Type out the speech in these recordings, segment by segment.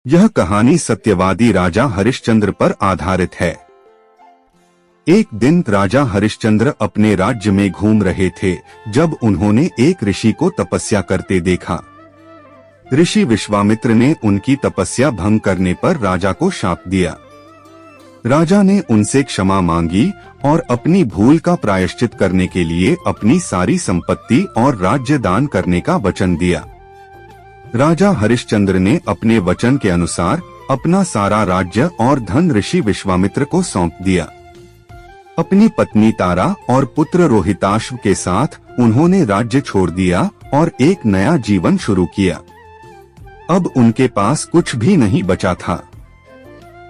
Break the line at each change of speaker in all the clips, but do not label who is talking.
यह कहानी सत्यवादी राजा हरिश्चंद्र पर आधारित है। एक दिन राजा हरिश्चंद्र अपने राज्य में घूम रहे थे जब उन्होंने एक ऋषि को तपस्या करते देखा। ऋषि विश्वामित्र ने उनकी तपस्या भंग करने पर राजा को शाप दिया। राजा ने उनसे क्षमा मांगी और अपनी भूल का प्रायश्चित करने के लिए अपनी सारी संपत्ति और राज्य दान करने का वचन दिया। राजा हरिश्चंद्र ने अपने वचन के अनुसार अपना सारा राज्य और धन ऋषि विश्वामित्र को सौंप दिया। अपनी पत्नी तारा और पुत्र रोहिताश्व के साथ उन्होंने राज्य छोड़ दिया और एक नया जीवन शुरू किया। अब उनके पास कुछ भी नहीं बचा था।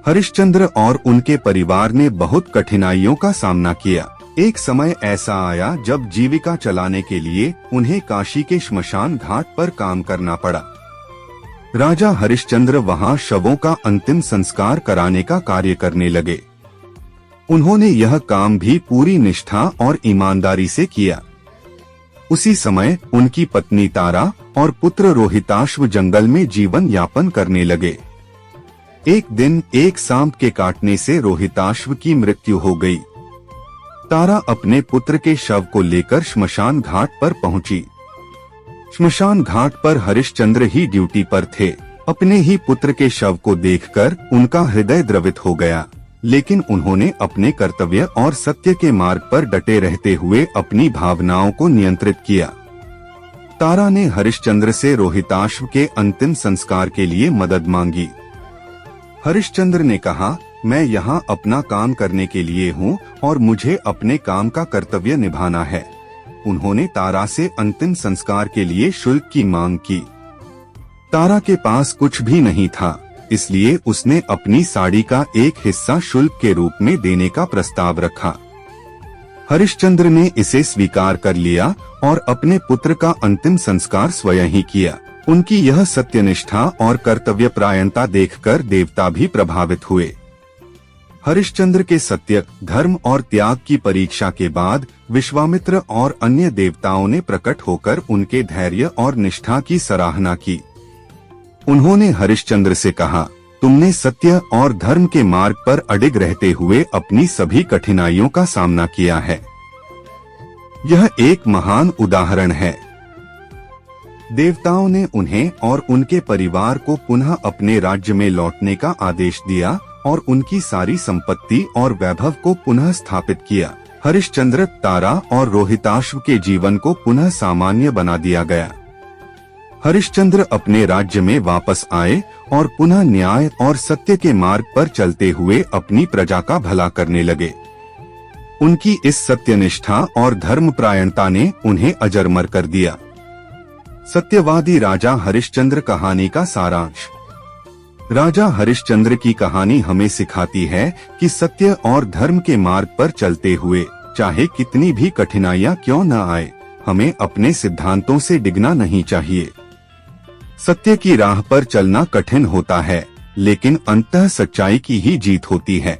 हरिश्चंद्र और उनके परिवार ने बहुत कठिनाइयों का सामना किया। एक समय ऐसा आया जब जीविका चलाने के लिए उन्हें काशी के श्मशान घाट पर काम करना पड़ा। राजा हरिश्चंद्र वहां शवों का अंतिम संस्कार कराने का कार्य करने लगे। उन्होंने यह काम भी पूरी निष्ठा और ईमानदारी से किया। उसी समय उनकी पत्नी तारा और पुत्र रोहिताश्व जंगल में जीवन यापन करने लगे। एक दिन एक सांप के काटने से रोहिताश्व की मृत्यु हो गई। तारा अपने पुत्र के शव को लेकर श्मशान घाट पर पहुंची। श्मशान घाट पर हरिश्चंद्र ही ड्यूटी पर थे। अपने ही पुत्र के शव को देखकर उनका हृदय द्रवित हो गया, लेकिन उन्होंने अपने कर्तव्य और सत्य के मार्ग पर डटे रहते हुए अपनी भावनाओं को नियंत्रित किया। तारा ने हरिश्चंद्र से रोहिताश्व के अंतिम संस्कार के लिए मदद मांगी। हरिश्चंद्र ने कहा, मैं यहाँ अपना काम करने के लिए हूँ और मुझे अपने काम का कर्तव्य निभाना है। उन्होंने तारा से अंतिम संस्कार के लिए शुल्क की मांग की। तारा के पास कुछ भी नहीं था, इसलिए उसने अपनी साड़ी का एक हिस्सा शुल्क के रूप में देने का प्रस्ताव रखा। हरिश्चंद्र ने इसे स्वीकार कर लिया और अपने पुत्र का अंतिम संस्कार स्वयं ही किया। उनकी यह सत्यनिष्ठा और कर्तव्यपरायणता देखकर देवता भी प्रभावित हुए। हरिश्चंद्र के सत्य, धर्म और त्याग की परीक्षा के बाद विश्वामित्र और अन्य देवताओं ने प्रकट होकर उनके धैर्य और निष्ठा की सराहना की। उन्होंने हरिश्चंद्र से कहा, तुमने सत्य और धर्म के मार्ग पर अडिग रहते हुए अपनी सभी कठिनाइयों का सामना किया है। यह एक महान उदाहरण है। देवताओं ने उन्हें और उनके परिवार को पुनः अपने राज्य में लौटने का आदेश दिया और उनकी सारी संपत्ति और वैभव को पुनः स्थापित किया। हरिश्चंद्र, तारा और रोहिताश्व के जीवन को पुनः सामान्य बना दिया गया। हरिश्चंद्र अपने राज्य में वापस आए और पुनः न्याय और सत्य के मार्ग पर चलते हुए अपनी प्रजा का भला करने लगे। उनकी इस सत्यनिष्ठा और धर्मपरायणता ने उन्हें अजरमर कर दिया। सत्यवादी राजा हरिश्चंद्र कहानी का सारांश। राजा हरिश्चंद्र की कहानी हमें सिखाती है कि सत्य और धर्म के मार्ग पर चलते हुए चाहे कितनी भी कठिनाइयां क्यों न आए, हमें अपने सिद्धांतों से डिगना नहीं चाहिए। सत्य की राह पर चलना कठिन होता है, लेकिन अंततः सच्चाई की ही जीत होती है।